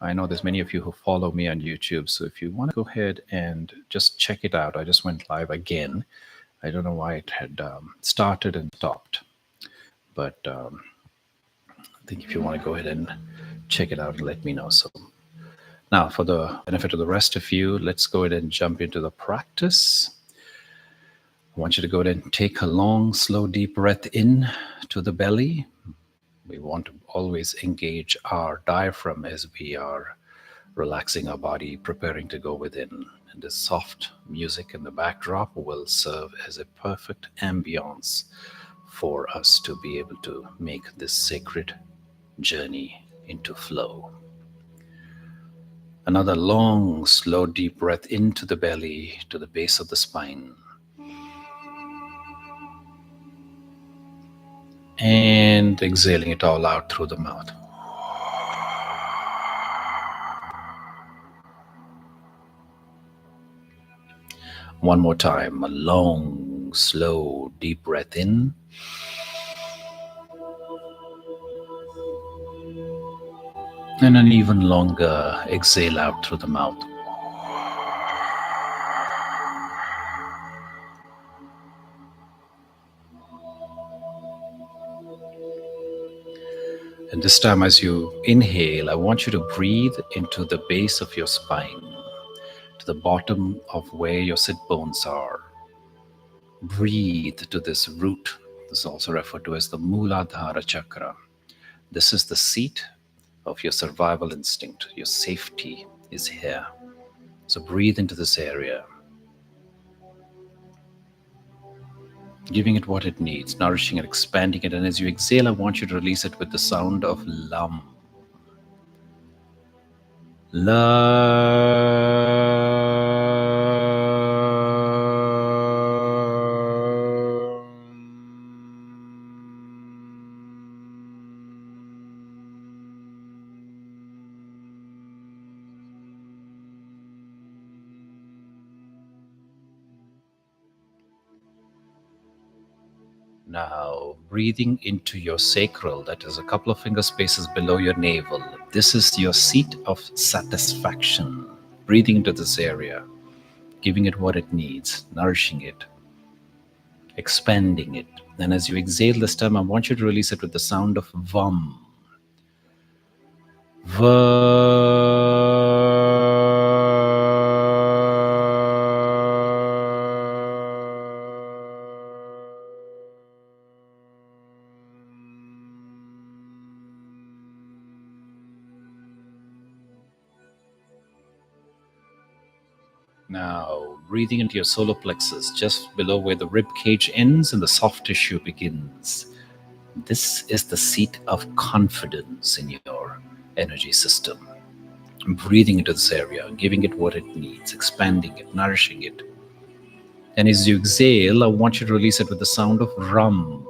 I know there's many of you who follow me on YouTube, so if you want to go ahead and just check it out, I just went live again. I don't know why it had started and stopped, but I think if you want to go ahead and check it out and let me know. So now, for the benefit of the rest of you, let's go ahead and jump into the practice. I want you to go ahead and take a long, slow, deep breath in to the belly. We want to always engage our diaphragm as we are relaxing our body, preparing to go within. And this soft music in the backdrop will serve as a perfect ambience for us to be able to make this sacred journey into flow. Another long, slow, deep breath into the belly, to the base of the spine. And exhaling it all out through the mouth. One more time, a long, slow, deep breath in. And an even longer exhale out through the mouth. And this time, as you inhale, I want you to breathe into the base of your spine, to the bottom of where your sit bones are. Breathe to this root. This is also referred to as the Muladhara chakra. This is the seat of your survival instinct. Your safety is here. So breathe into this area, giving it what it needs, nourishing it, expanding it. And as you exhale, I want you to release it with the sound of Lam. Now, breathing into your sacral, that is a couple of finger spaces below your navel. This is your seat of satisfaction. Breathing into this area, giving it what it needs, nourishing it, expanding it. And as you exhale this time, I want you to release it with the sound of Vam. Now, breathing into your solar plexus, just below where the rib cage ends and the soft tissue begins. This is the seat of confidence in your energy system. Breathing into this area, giving it what it needs, expanding it, nourishing it. And as you exhale, I want you to release it with the sound of Ram.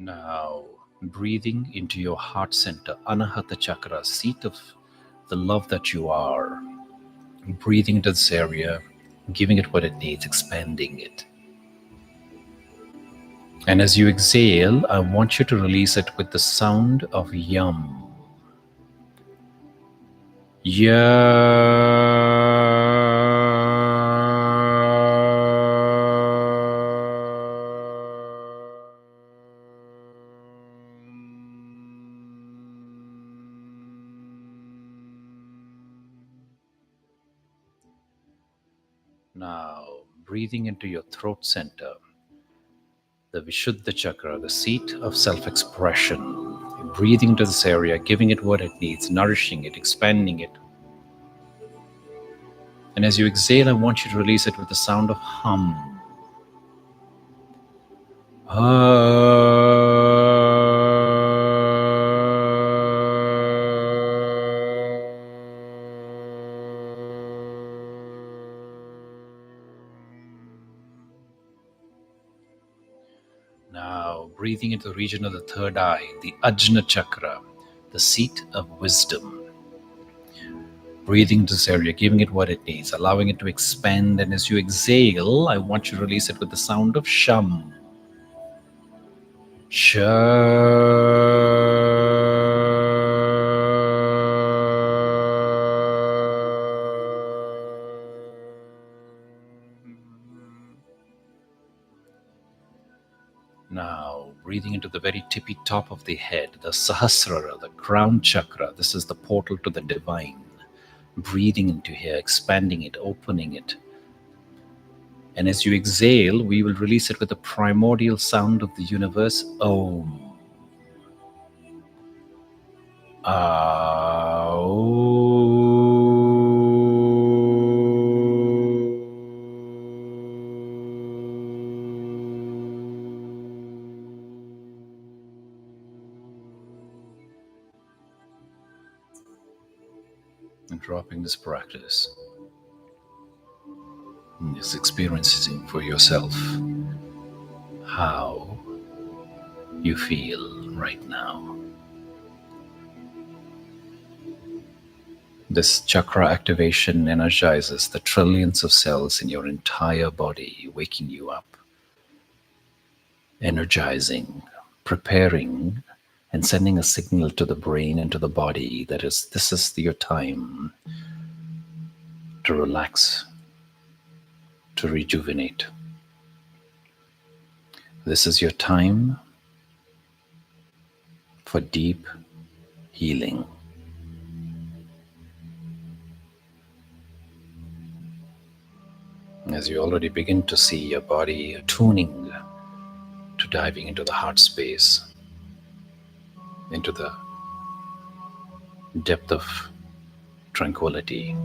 Now, breathing into your heart center, Anahata Chakra, seat of the love that you are. Breathing into this area, giving it what it needs, expanding it. And as you exhale, I want you to release it with the sound of Yum. Now, breathing into your throat center, the Vishuddha Chakra, the seat of self-expression. Breathing into this area, giving it what it needs, nourishing it, expanding it. And as you exhale, I want you to release it with the sound of Hum. Now, breathing into the region of the third eye, the Ajna Chakra, the seat of wisdom. Breathing into this area, giving it what it needs, allowing it to expand. And as you exhale, I want you to release it with the sound of Sham. Now, breathing into the very tippy top of the head, the Sahasrara, the crown chakra. This is the portal to the divine. Breathing into here, expanding it, opening it. And as you exhale, we will release it with the primordial sound of the universe, Om. And dropping this practice, and just experiencing for yourself how you feel right now. This chakra activation energizes the trillions of cells in your entire body, waking you up, energizing, preparing, and sending a signal to the brain and to the body that this is your time to relax, to rejuvenate. This is your time for deep healing. As you already begin to see your body attuning to diving into the heart space, into the depth of tranquility.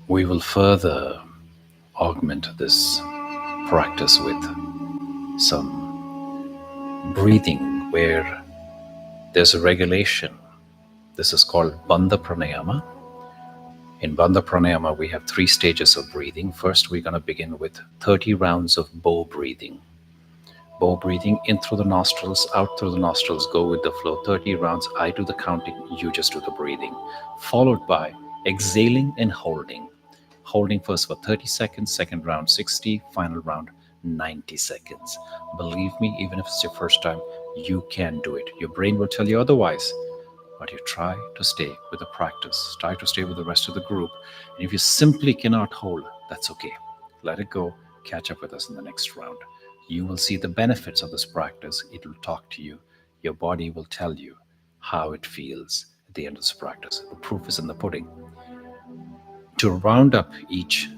We will further augment this practice with some breathing where there's a regulation. This is called Bandha Pranayama. In Bandha Pranayama, we have 3 stages of breathing. First, we're going to begin with 30 rounds of bow breathing. Bow breathing, in through the nostrils, out through the nostrils, go with the flow. 30 rounds, I do the counting, you just do the breathing. Followed by exhaling and holding. Holding first for 30 seconds, second round 60, final round 90 seconds. Believe me, even if it's your first time, you can do it. Your brain will tell you otherwise, but you try to stay with the practice. Try to stay with the rest of the group. And if you simply cannot hold, that's okay. Let it go. Catch up with us in the next round. You will see the benefits of this practice. It will talk to you. Your body will tell you how it feels at the end of this practice. The proof is in the pudding. To round up each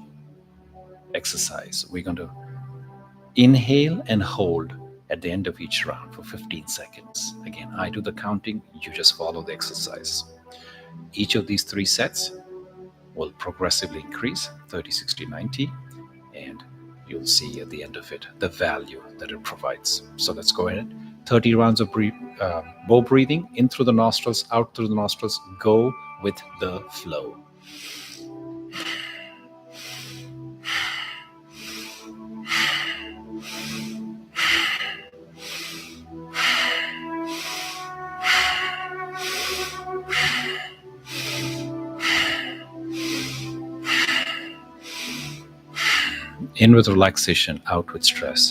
exercise, we're going to inhale and hold at the end of each round for 15 seconds. Again, I do the counting, you just follow the exercise. Each of these 3 sets will progressively increase 30, 60, 90, and you'll see at the end of it the value that it provides. So let's go ahead. 30 rounds of bow breathing, in through the nostrils, out through the nostrils. Go with the flow. In with relaxation, out with stress.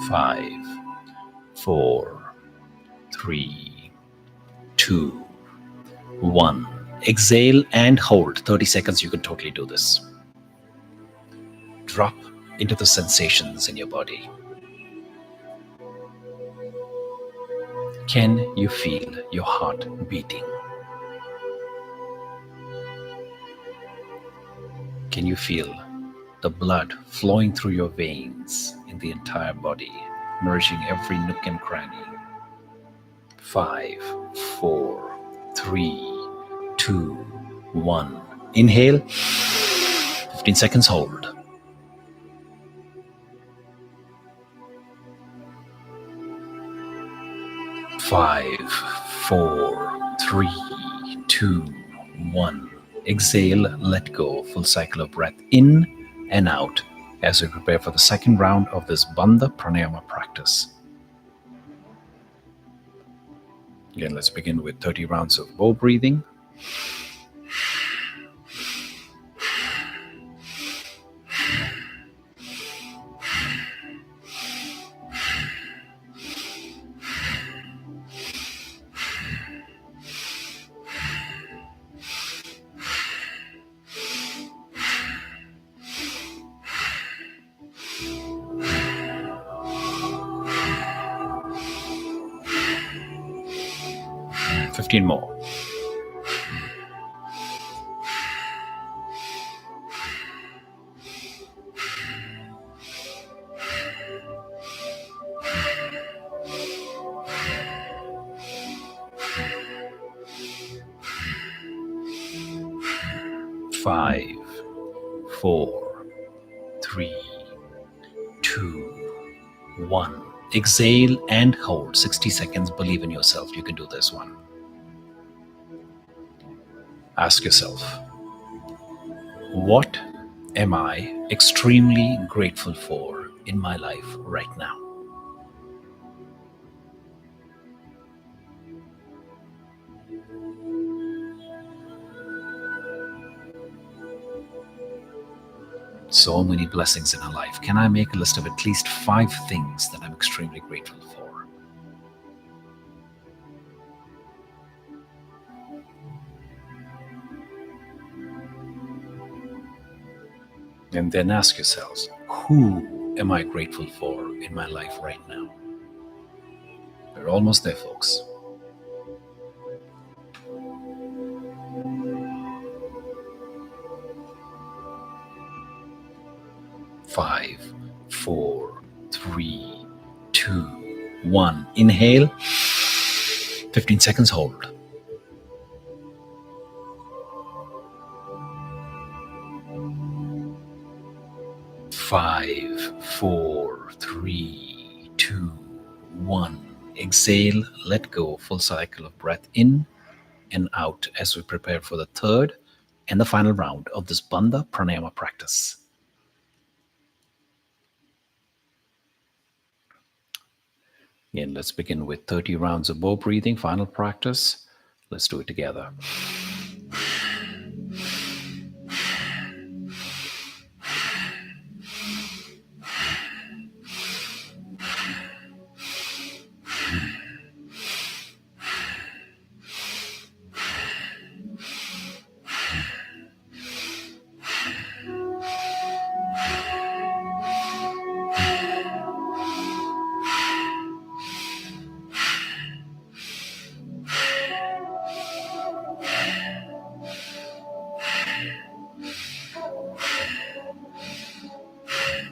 Five, 4, 3, 2, 1. Exhale and hold. 30 seconds, you can totally do this. Drop into the sensations in your body. Can you feel your heart beating? Can you feel the blood flowing through your veins in the entire body? nourishing every nook and cranny. 5, 4, 3, 2, 1. Inhale. 15 seconds hold. 5, 4, 3, 2, 1. Exhale, let go. Full cycle of breath in and out as we prepare for the second round of this Bandha Pranayama practice. Again, let's begin with 30 rounds of bow breathing. And 15 more. 5, 4, 3, 2, 1. Exhale and hold. 60 seconds. Believe in yourself. You can do this one. Ask yourself, what am I extremely grateful for in my life right now? So many blessings in our life. Can I make a list of at least 5 things that I'm extremely grateful for? And then ask yourselves, who am I grateful for in my life right now? We're almost there, folks. 5, 4, 3, 2, 1. Inhale. 15 seconds hold. 5, 4, 3, 2, 1. Exhale, let go. Full cycle of breath in and out as we prepare for the third and the final round of this Bandha Pranayama practice. Again, let's begin with 30 rounds of bow breathing, final practice. Let's do it together.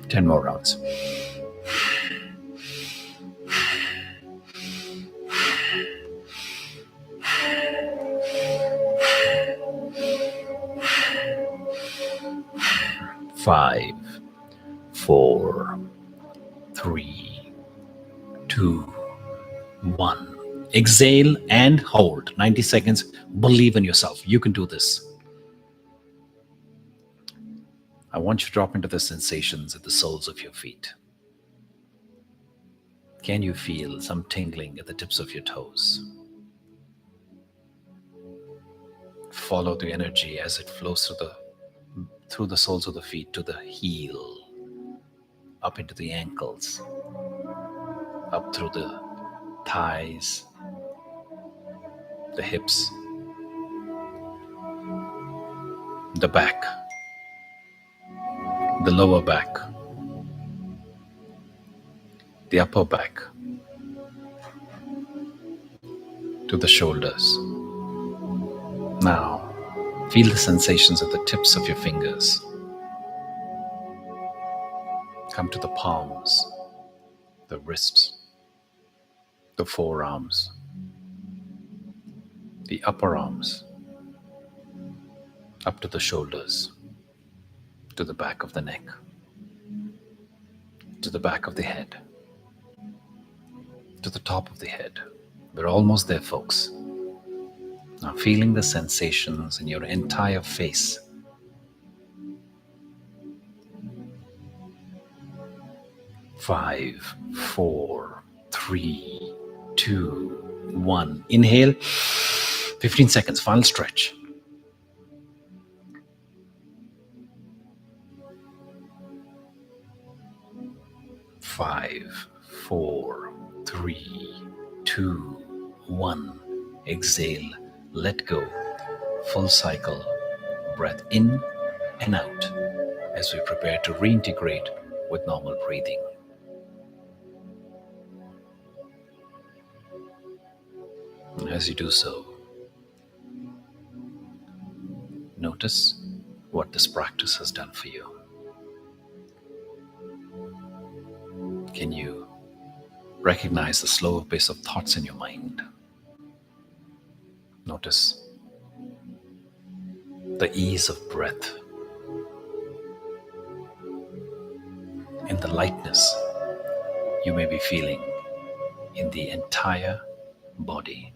10 more rounds. 5, 4, 3, 2, 1. Exhale and hold. 90 seconds. Believe in yourself. You can do this. I want you to drop into the sensations at the soles of your feet. Can you feel some tingling at the tips of your toes? Follow the energy as it flows through the soles of the feet to the heel, up into the ankles, up through the thighs, the hips, the back, the lower back, the upper back, to the shoulders. Now, feel the sensations at the tips of your fingers. Come to the palms, the wrists, the forearms, the upper arms, up to the shoulders, to the back of the neck, to the back of the head, to the top of the head. We're almost there, folks. Now feeling the sensations in your entire face. 5, 4, 3, 2, 1. Inhale. 15 seconds. Final stretch. 5, 4, 3, 2, 1. Exhale. Let go. Full cycle. Breath in and out as we prepare to reintegrate with normal breathing. And as you do so, notice what this practice has done for you. Can you recognize the slower pace of thoughts in your mind? Notice the ease of breath and the lightness you may be feeling in the entire body.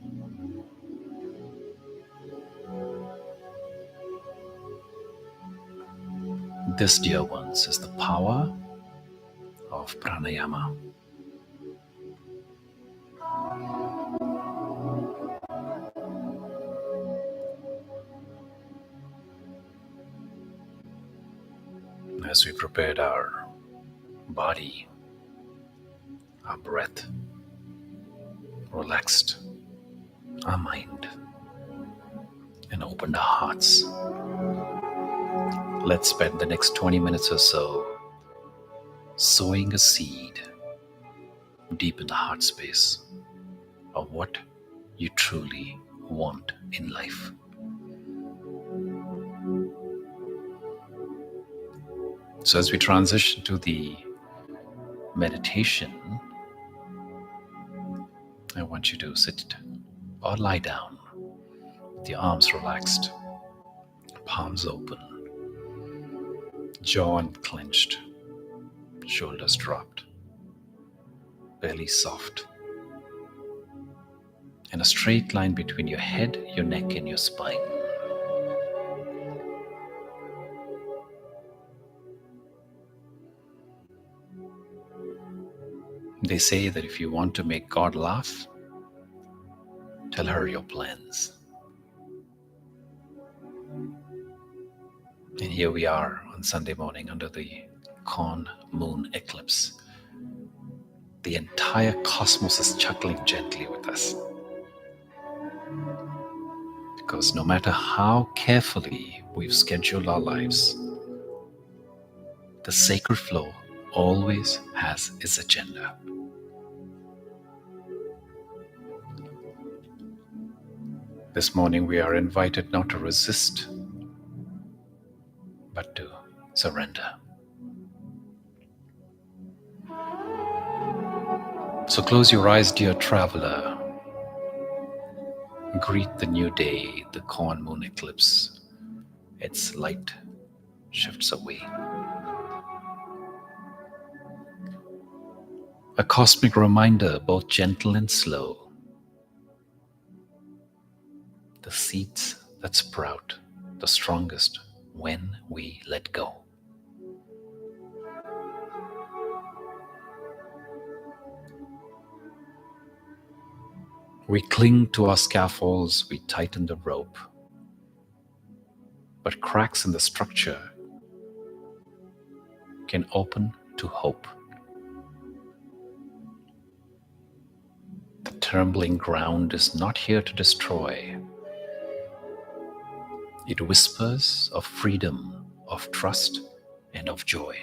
This, dear ones, is the power of pranayama. As we prepared our body, our breath, relaxed our mind, and opened our hearts, let's spend the next 20 minutes or so sowing a seed deep in the heart space of what you truly want in life. So as we transition to the meditation, I want you to sit or lie down with your arms relaxed, palms open, jaw unclenched, shoulders dropped, belly soft, and a straight line between your head, your neck, and your spine. They say that if you want to make God laugh, tell her your plans. And here we are on Sunday morning under the Corn Moon Eclipse. The entire cosmos is chuckling gently with us. Because no matter how carefully we've scheduled our lives, the sacred flow always has its agenda. This morning we are invited not to resist, but to surrender. So close your eyes, dear traveler. Greet the new day, the Corn Moon Eclipse. Its light shifts away. A cosmic reminder, both gentle and slow. The seeds that sprout the strongest when we let go. We cling to our scaffolds, we tighten the rope, but cracks in the structure can open to hope. The trembling ground is not here to destroy. It whispers of freedom, of trust, and of joy.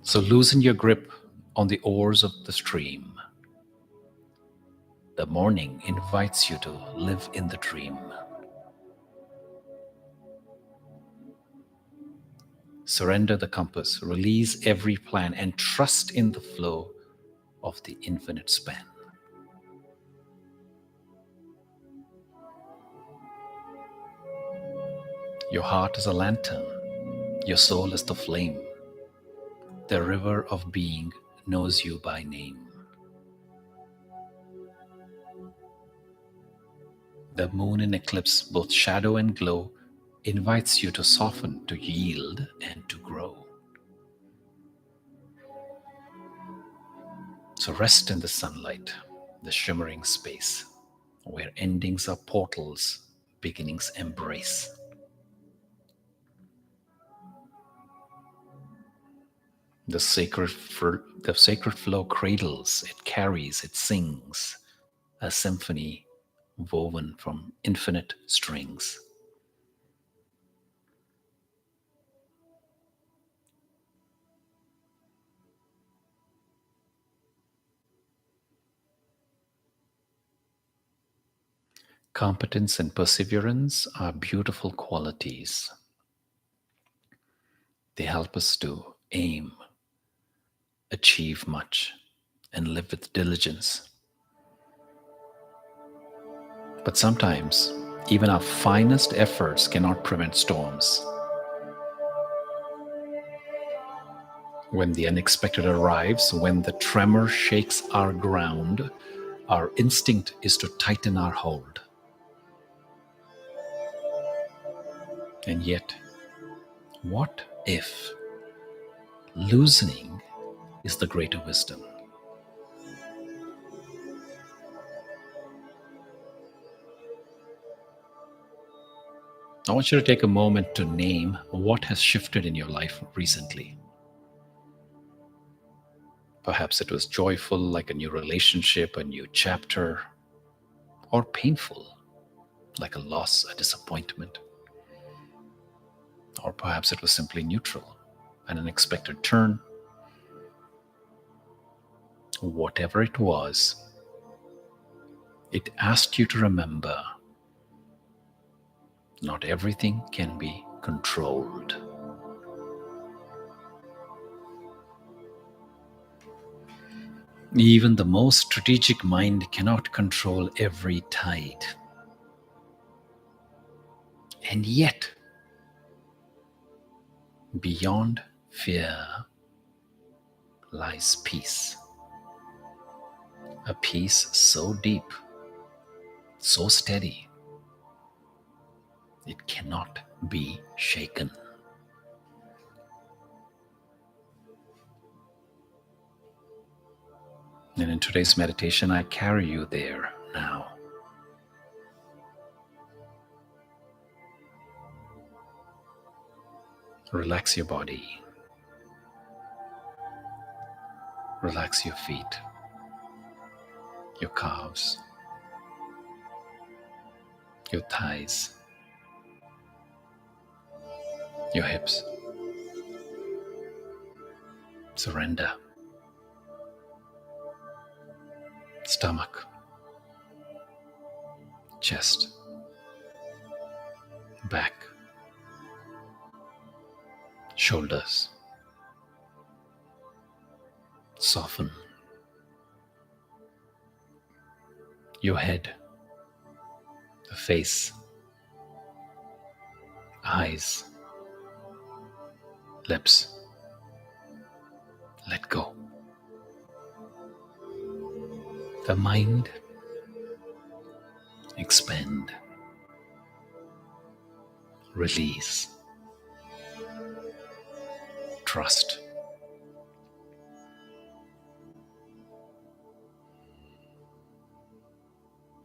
So loosen your grip on the oars of the stream. The morning invites you to live in the dream. Surrender the compass, release every plan, and trust in the flow of the infinite span. Your heart is a lantern. Your soul is the flame. The river of being knows you by name. The moon in eclipse, both shadow and glow, invites you to soften, to yield, and to grow. So rest in the sunlight, the shimmering space, where endings are portals, beginnings embrace. The sacred flow cradles, it carries, it sings, a symphony woven from infinite strings. Competence and perseverance are beautiful qualities. They help us to aim, achieve much, and live with diligence. But sometimes, even our finest efforts cannot prevent storms. When the unexpected arrives, when the tremor shakes our ground, our instinct is to tighten our hold. And yet, what if loosening is the greater wisdom? I want you to take a moment to name what has shifted in your life recently. Perhaps it was joyful, like a new relationship, a new chapter, or painful, like a loss, a disappointment. Or perhaps it was simply neutral, an unexpected turn. Whatever it was, it asked you to remember not everything can be controlled. Even the most strategic mind cannot control every tide. And yet, beyond fear lies peace. A peace so deep, so steady, it cannot be shaken. And in today's meditation, I carry you there now. Relax your body. Relax your feet, your calves, your thighs, your hips. Surrender. Stomach, chest, back, shoulders. Soften. Your head, the face, eyes, lips. Let go. The mind, expand, release, trust.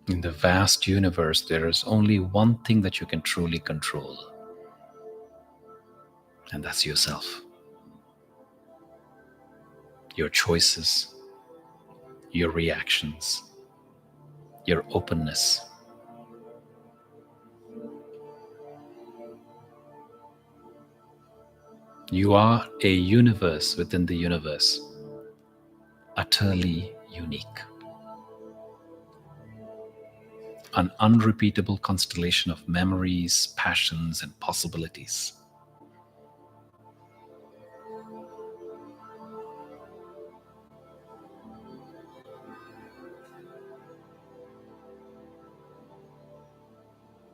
In the vast universe, there is only one thing that you can truly control, and that's yourself. Your choices, your reactions, your openness. You are a universe within the universe, utterly unique. An unrepeatable constellation of memories, passions, and possibilities.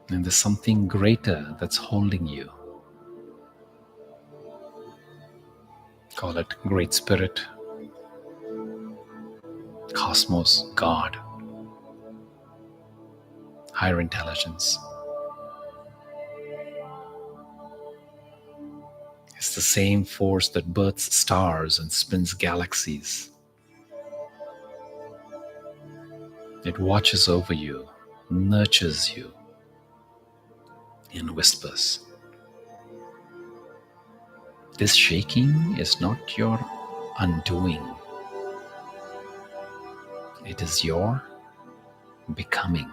And there's something greater that's holding you. Call it Great Spirit, Cosmos, God, higher intelligence. It's the same force that births stars and spins galaxies. It watches over you, nurtures you, and whispers. This shaking is not your undoing. It is your becoming.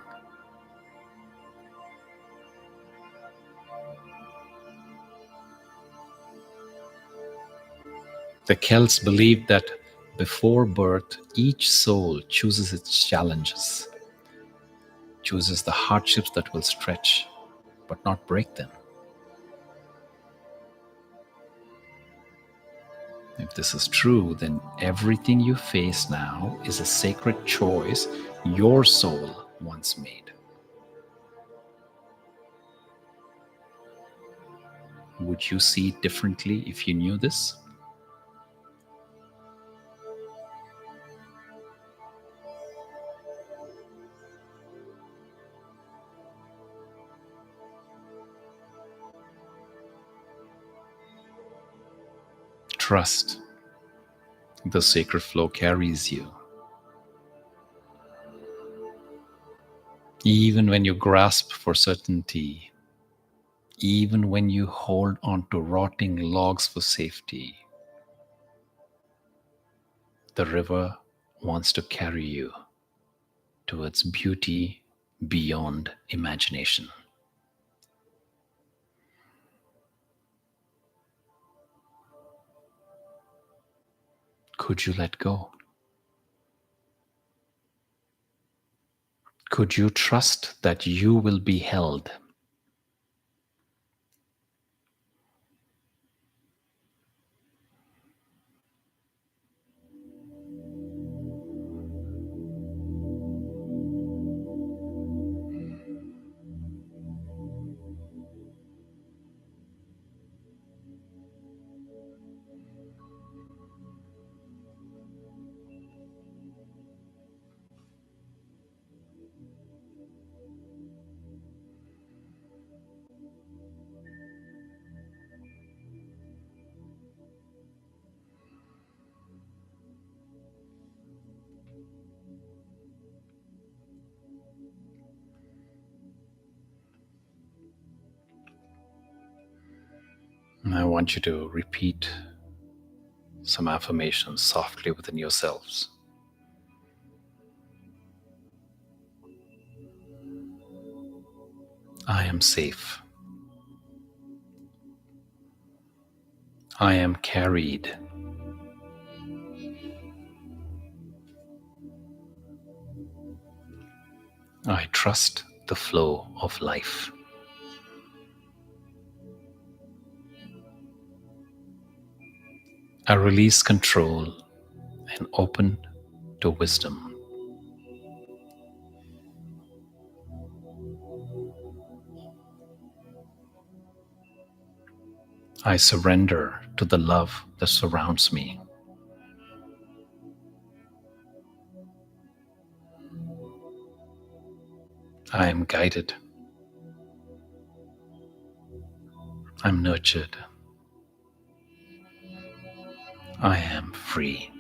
The Celts believed that before birth, each soul chooses its challenges, chooses the hardships that will stretch but not break them. If this is true, then everything you face now is a sacred choice your soul once made. Would you see it differently if you knew this? Trust. The sacred flow carries you. Even when you grasp for certainty, even when you hold on to rotting logs for safety, the river wants to carry you towards beauty beyond imagination. Could you let go? Could you trust that you will be held? And I want you to repeat some affirmations softly within yourselves. I am safe. I am carried. I trust the flow of life. I release control and open to wisdom. I surrender to the love that surrounds me. I am guided. I'm nurtured. I am free.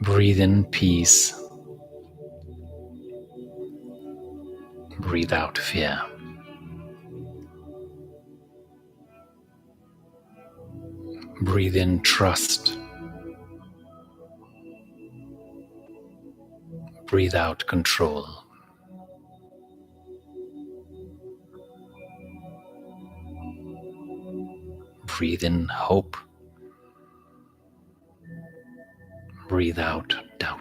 Breathe in peace. Breathe out fear. Breathe in trust. Breathe out control. Breathe in hope. Breathe out doubt.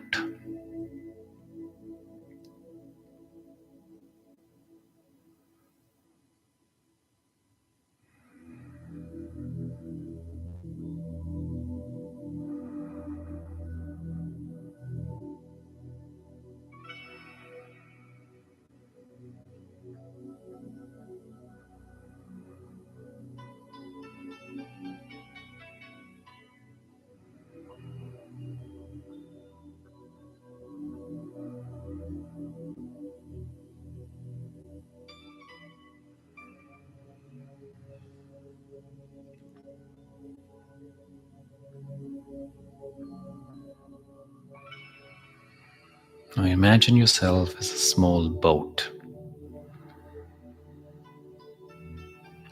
Now imagine yourself as a small boat,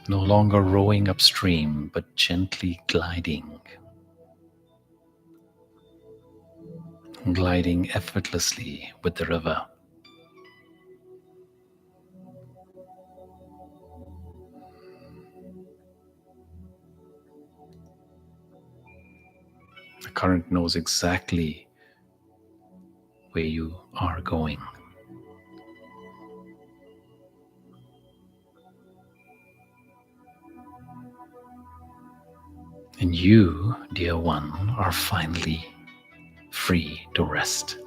no longer rowing upstream, but gently gliding effortlessly with the river. The current knows exactly where you are going. And you, dear one, are finally free to rest.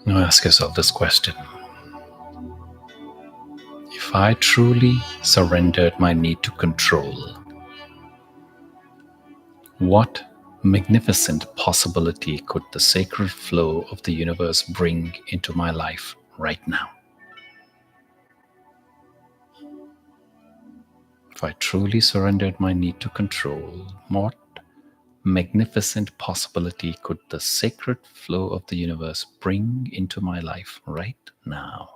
Now ask yourself this question. If I truly surrendered my need to control, what magnificent possibility could the sacred flow of the universe bring into my life right now? If I truly surrendered my need to control, what magnificent possibility could the sacred flow of the universe bring into my life right now?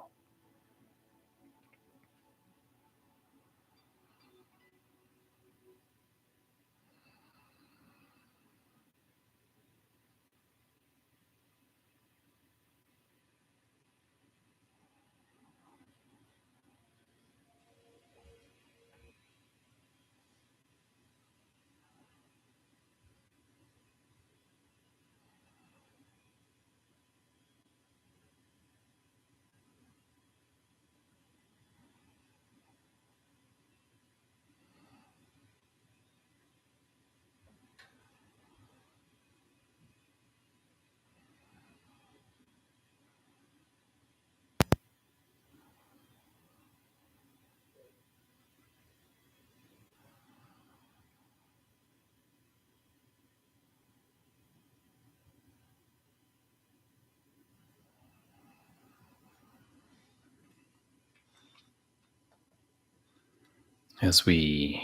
As we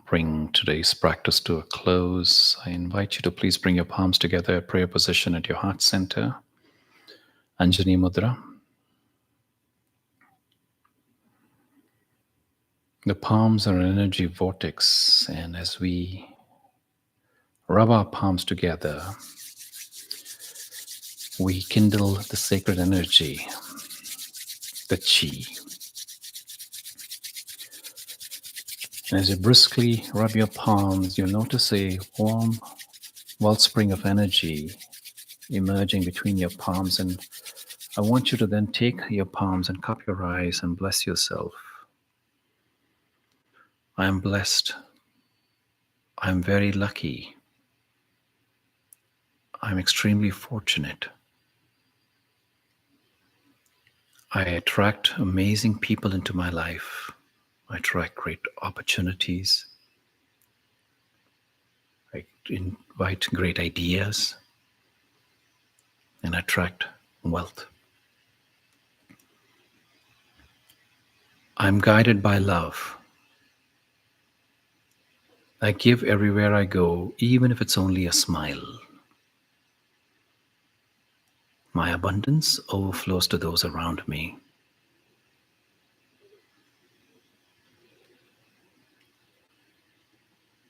bring today's practice to a close, I invite you to please bring your palms together, prayer position at your heart center, Anjani Mudra. The palms are an energy vortex, and as we rub our palms together, we kindle the sacred energy, the chi. And as you briskly rub your palms, you'll notice a warm, wellspring of energy emerging between your palms. And I want you to then take your palms and cup your eyes and bless yourself. I am blessed. I am very lucky. I'm extremely fortunate. I attract amazing people into my life. I attract great opportunities. I invite great ideas and attract wealth. I'm guided by love. I give everywhere I go, even if it's only a smile. My abundance overflows to those around me.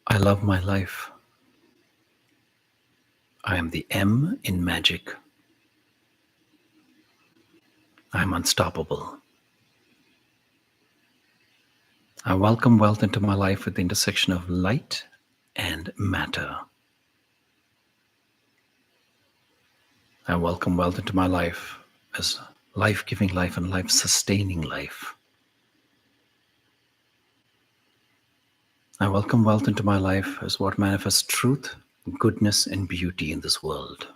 I love my life. I am the M in magic. I'm unstoppable. I welcome wealth into my life at the intersection of light and matter. I welcome wealth into my life as life-giving life and life-sustaining life. I welcome wealth into my life as what manifests truth, goodness, and beauty in this world.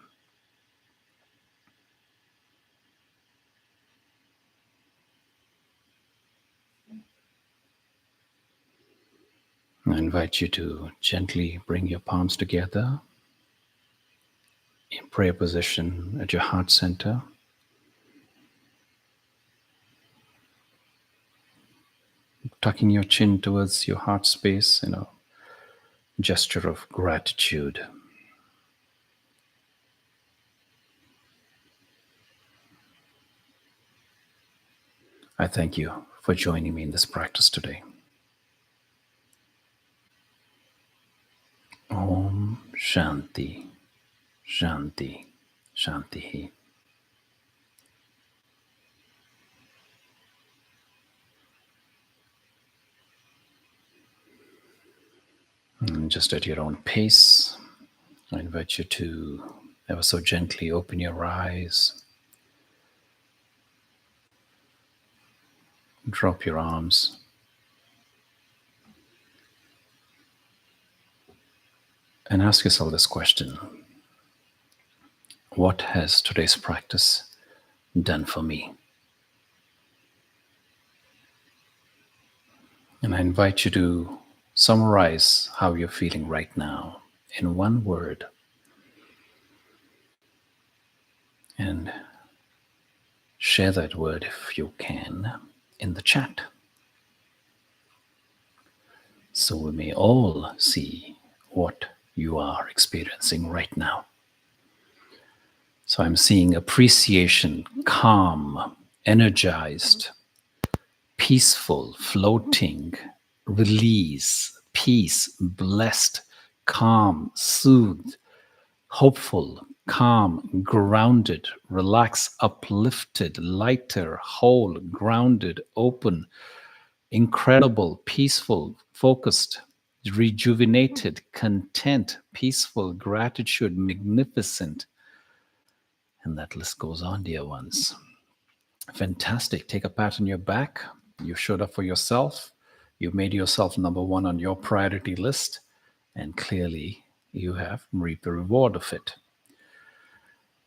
I invite you to gently bring your palms together in prayer position at your heart center. Tucking your chin towards your heart space in a gesture of gratitude. I thank you for joining me in this practice today. Om Shanti, Shanti, Shanti. And just at your own pace, I invite you to ever so gently open your eyes, drop your arms, and ask yourself this question: what has today's practice done for me? And I invite you to summarize how you're feeling right now in one word, and share that word if you can in the chat, so we may all see what you are experiencing right now. So I'm seeing appreciation, calm, energized, peaceful, floating, release, peace, blessed, calm, soothed, hopeful, calm, grounded, relaxed, uplifted, lighter, whole, grounded, open, incredible, peaceful, focused, rejuvenated, content, peaceful, gratitude, magnificent. And that list goes on, dear ones. Fantastic. Take a pat on your back. You showed up for yourself. You made yourself number one on your priority list. And clearly, you have reaped the reward of it.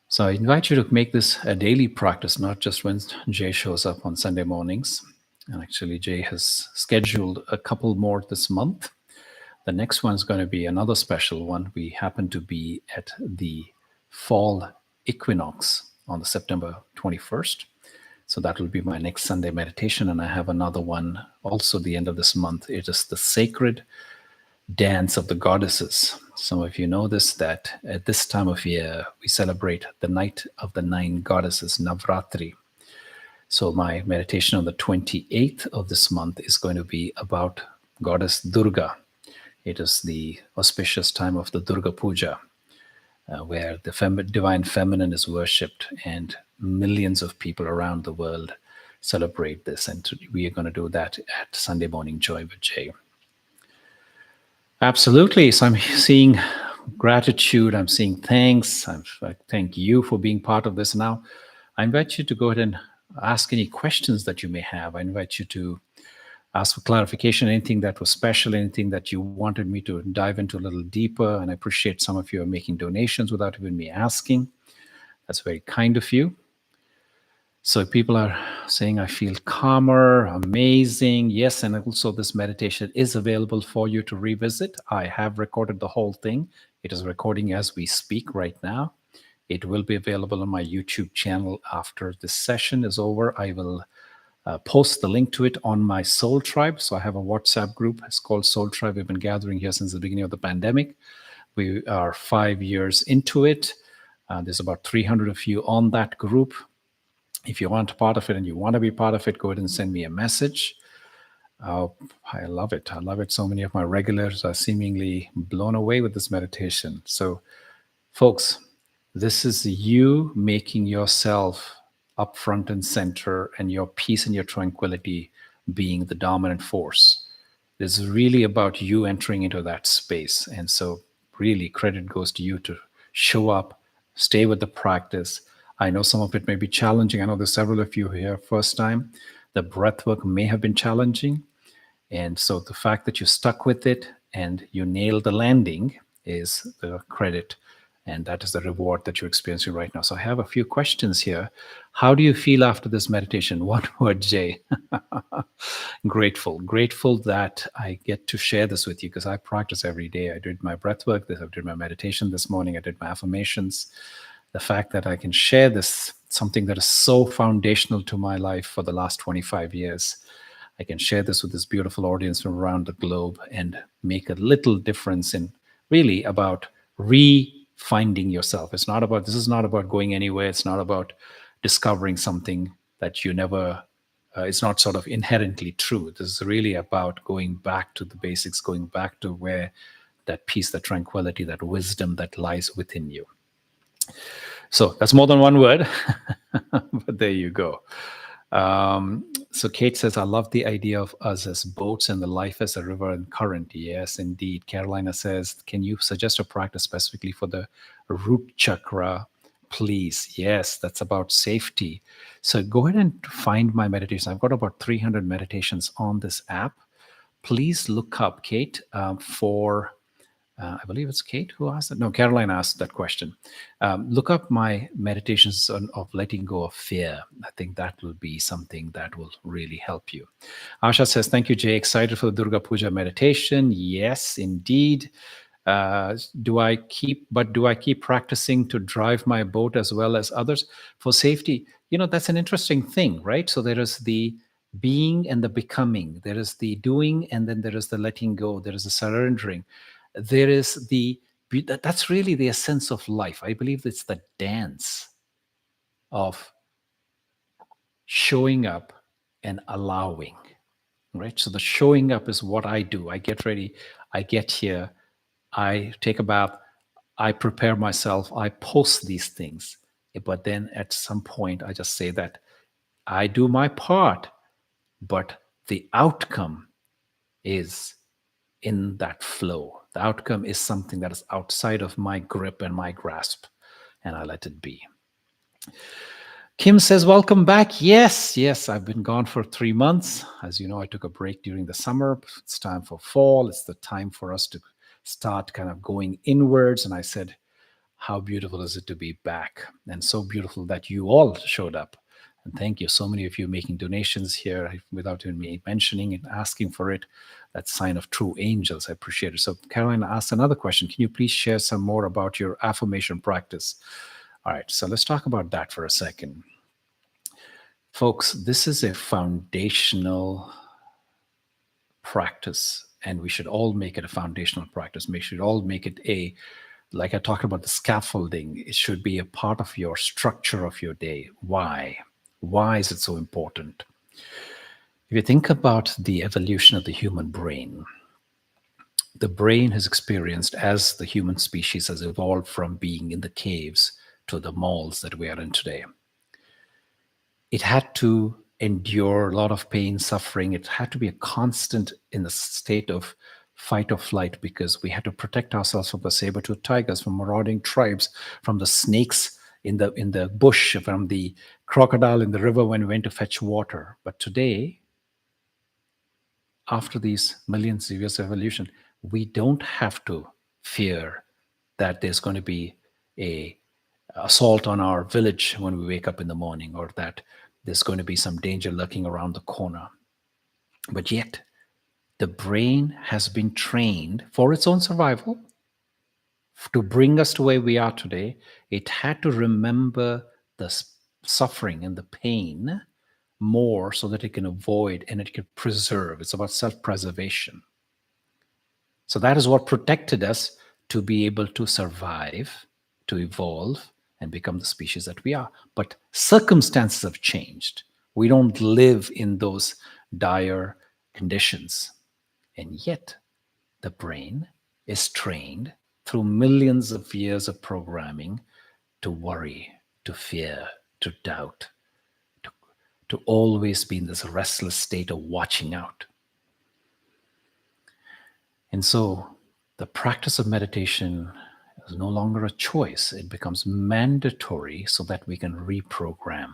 So I invite you to make this a daily practice, not just when Jay shows up on Sunday mornings. And actually, Jay has scheduled a couple more this month. The next one is going to be another special one. We happen to be at the fall equinox on the September 21st. So that will be my next Sunday meditation. And I have another one also the end of this month. It is the sacred dance of the goddesses. Some of you know this, that at this time of year, we celebrate the night of the 9 goddesses, Navratri. So my meditation on the 28th of this month is going to be about Goddess Durga. It is the auspicious time of the Durga Puja, where the divine feminine is worshipped, and millions of people around the world celebrate this. And we are going to do that at Sunday Morning Joy with Jay. Absolutely. So I'm seeing gratitude. I'm saying thanks. I thank you for being part of this. Now, I invite you to go ahead and ask any questions that you may have. I invite you to ask for clarification, anything that was special, anything that you wanted me to dive into a little deeper. And I appreciate some of you are making donations without even me asking. That's very kind of you. So people are saying, I feel calmer, amazing. Yes, and also this meditation is available for you to revisit. I have recorded the whole thing. It is recording as we speak right now. It will be available on my YouTube channel after this session is over. I will post the link to it on my Soul Tribe. So I have a WhatsApp group. It's called Soul Tribe. We've been gathering here since the beginning of the pandemic. We are 5 years into it. There's about 300 of you on that group. If you want part of it and you want to be part of it, go ahead and send me a message. I love it. I love it. So many of my regulars are seemingly blown away with this meditation. So, folks, this is you making yourself up front and center, and your peace and your tranquility being the dominant force. This is really about you entering into that space. And so, really, credit goes to you to show up, stay with the practice. I know some of it may be challenging. I know there's several of you here first time. The breath work may have been challenging. And so the fact that you stuck with it and you nailed the landing is the credit. And that is the reward that you're experiencing right now. So I have a few questions here. How do you feel after this meditation? One word, Jay. Grateful. Grateful that I get to share this with you because I practice every day. I did my breath work. I did my meditation this morning. I did my affirmations. The fact that I can share this, something that is so foundational to my life for the last 25 years. I can share this with this beautiful audience from around the globe and make a little difference in really about refinding yourself. This is not about going anywhere. It's not about discovering something that you never, it's not sort of inherently true. This is really about going back to the basics, going back to where that peace, that tranquility, that wisdom that lies within you. So that's more than one word, but there you go. So Kate says, I love the idea of us as boats and the life as a river and current. Yes, indeed. Carolina says, can you suggest a practice specifically for the root chakra, please? Yes, that's about safety. So go ahead and find my meditation. I've got about 300 meditations on this app. Please look up, Kate, for... I believe it's Kate who asked that. No, Caroline asked that question. Look up my meditations of letting go of fear. I think that will be something that will really help you. Asha says, thank you, Jay. Excited for the Durga Puja meditation? Yes, indeed. Do I keep practicing to drive my boat as well as others for safety? That's an interesting thing, right? So there is the being and the becoming. There is the doing, and then there is the letting go. There is the surrendering. There is that's really the essence of life. I believe it's the dance of showing up and allowing, right? So the showing up is what I do. I get ready, I get here, I take a bath, I prepare myself, I post these things. But then at some point, I just say that I do my part, but the outcome is in that flow. The outcome is something that is outside of my grip and my grasp, and I let it be. Kim says, welcome back. Yes, I've been gone for 3 months. As you know, I took a break during the summer. It's time for fall. It's the time for us to start kind of going inwards. And I said, how beautiful is it to be back? And so beautiful that you all showed up. And thank you. So many of you making donations here without even me mentioning and asking for it. That's a sign of true angels. I appreciate it. So Caroline asked another question. Can you please share some more about your affirmation practice? All right. So let's talk about that for a second. Folks, this is a foundational practice, and we should all make it a foundational practice. We should all make it like I talked about the scaffolding, it should be a part of your structure of your day. Why? Why is it so important? If you think about the evolution of the human brain, the brain has experienced, as the human species has evolved from being in the caves to the malls that we are in today, it had to endure a lot of pain, suffering. It had to be a constant in the state of fight or flight because we had to protect ourselves from the saber-toothed tigers, from marauding tribes, from the snakes in the bush, from the crocodile in the river when we went to fetch water. But today, after these millions of years of evolution, we don't have to fear that there's going to be a assault on our village when we wake up in the morning, or that there's going to be some danger lurking around the corner. But yet, the brain has been trained for its own survival to bring us to where we are today. It had to remember the suffering and the pain more so that it can avoid and it can preserve. It's about self-preservation. So that is what protected us to be able to survive, to evolve, and become the species that we are. But circumstances have changed. We don't live in those dire conditions. And yet, the brain is trained through millions of years of programming to worry, to fear, to doubt, to always be in this restless state of watching out. And so the practice of meditation is no longer a choice. It becomes mandatory so that we can reprogram.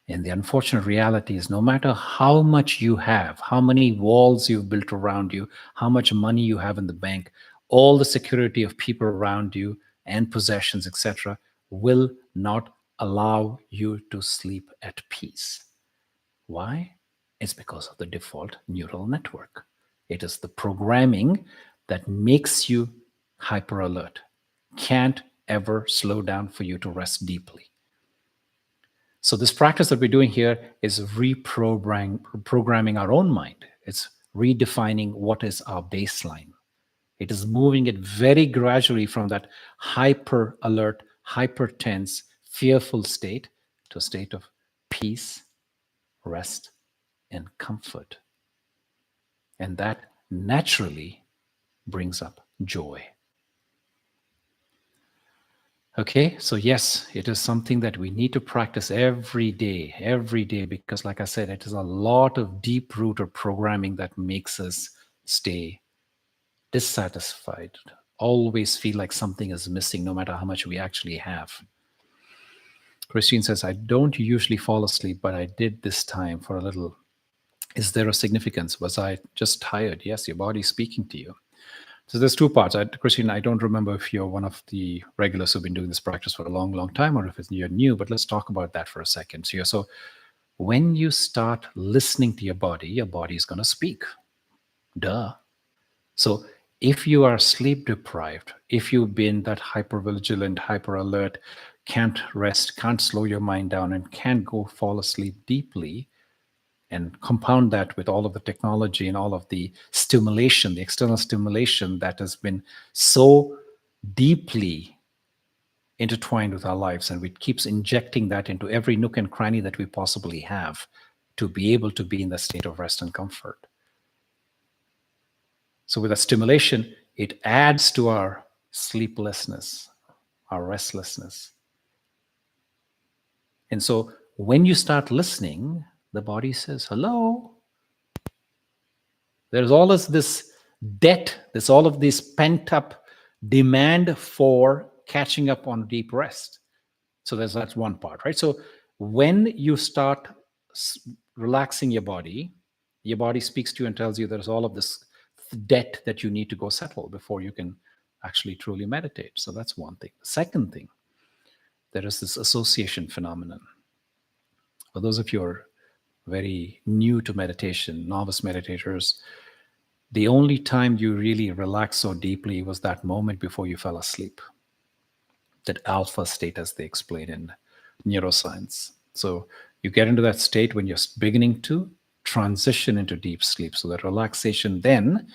And the unfortunate reality is, no matter how much you have, how many walls you've built around you, how much money you have in the bank, all the security of people around you and possessions, etc., will not allow you to sleep at peace. Why? It's because of the default neural network. It is the programming that makes you hyper alert. Can't ever slow down for you to rest deeply. So this practice that we're doing here is reprogramming our own mind. It's redefining what is our baseline. It is moving it very gradually from that hyper alert, hyper tense, fearful state to a state of peace, rest, and comfort. And that naturally brings up joy. Okay, so yes, it is something that we need to practice every day, because like I said, it is a lot of deep-rooted programming that makes us stay dissatisfied, always feel like something is missing no matter how much we actually have. Christine says, I don't usually fall asleep, but I did this time for a little. Is there a significance? Was I just tired? Yes, your body's speaking to you. So there's two parts. Christine, I don't remember if you're one of the regulars who've been doing this practice for a long, long time, or if you're new, but let's talk about that for a second. So when you start listening to your body is going to speak. Duh. So if you are sleep deprived, if you've been that hypervigilant, hyper alert, can't rest, can't slow your mind down, and can't go fall asleep deeply, and compound that with all of the technology and all of the stimulation, the external stimulation that has been so deeply intertwined with our lives, and it keeps injecting that into every nook and cranny that we possibly have to be able to be in the state of rest and comfort. So with that stimulation, it adds to our sleeplessness, our restlessness. And so when you start listening, the body says, hello. There's all this debt, there's all of this pent up demand for catching up on deep rest. So that's one part, right? So when you start relaxing your body speaks to you and tells you there's all of this debt that you need to go settle before you can actually truly meditate. So that's one thing. The second thing, there is this association phenomenon. For those of you who are very new to meditation, novice meditators, the only time you really relaxed so deeply was that moment before you fell asleep. That alpha state, as they explain in neuroscience. So you get into that state when you're beginning to transition into deep sleep. So that relaxation then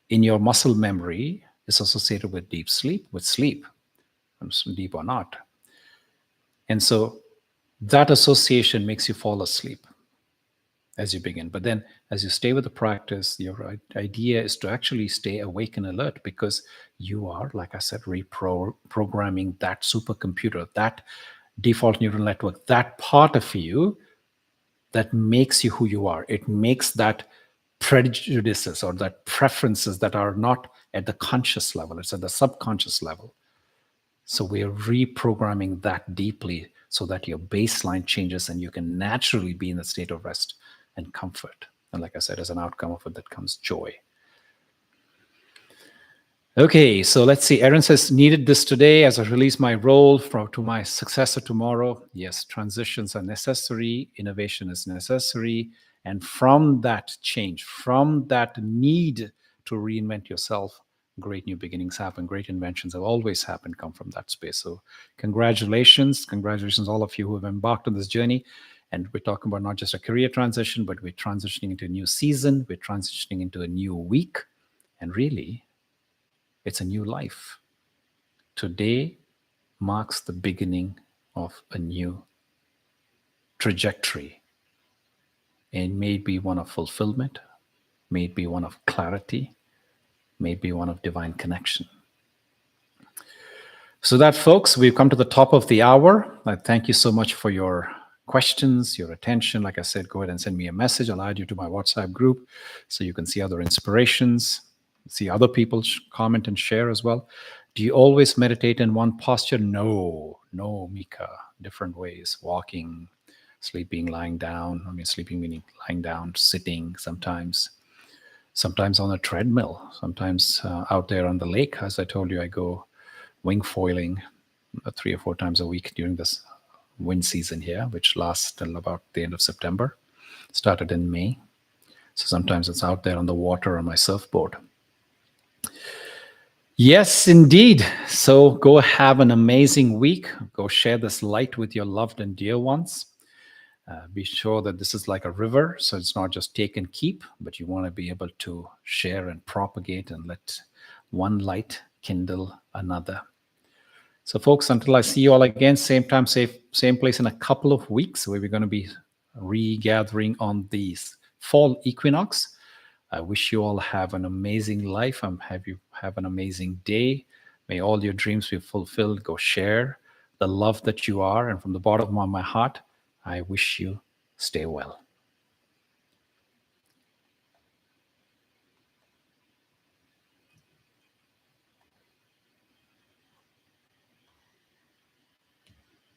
in your muscle memory is associated with deep sleep, deep or not. And so that association makes you fall asleep as you begin. But then as you stay with the practice, your idea is to actually stay awake and alert, because you are, like I said, reprogramming that supercomputer, that default neural network, that part of you that makes you who you are. It makes that prejudices or that preferences that are not at the conscious level, it's at the subconscious level. So we are reprogramming that deeply so that your baseline changes and you can naturally be in a state of rest and comfort. And like I said, as an outcome of it, that comes joy. Okay, so let's see. Erin says, needed this today as I release my role to my successor tomorrow. Yes, transitions are necessary. Innovation is necessary. And from that change, from that need to reinvent yourself, great new beginnings happen. Great inventions have always happened, come from that space. So congratulations. Congratulations, all of you who have embarked on this journey. And we're talking about not just a career transition, but we're transitioning into a new season. We're transitioning into a new week. And really, it's a new life. Today marks the beginning of a new trajectory. It may be one of fulfillment, may be one of clarity, may be one of divine connection. So that, folks, we've come to the top of the hour. I thank you so much for your questions, your attention. Like I said, go ahead and send me a message. I'll add you to my WhatsApp group so you can see other inspirations, see other people comment and share as well. Do you always meditate in one posture? No, Mika. Different ways. Walking, sleeping, lying down. I mean, sleeping meaning lying down, sitting sometimes on a treadmill, sometimes out there on the lake. As I told you, I go wing foiling 3 or 4 times a week during this wind season here, which lasts till about the end of September. Started in May. So sometimes it's out there on the water on my surfboard. Yes, indeed. So go have an amazing week. Go share this light with your loved and dear ones. Be sure that this is like a river, so it's not just take and keep, but you want to be able to share and propagate and let one light kindle another. So folks, until I see you all again, same time, same place in a couple of weeks, where we're going to be regathering on the fall equinox. I wish you all have an amazing life. Have an amazing day. May all your dreams be fulfilled. Go share the love that you are. And from the bottom of my heart, I wish you stay well.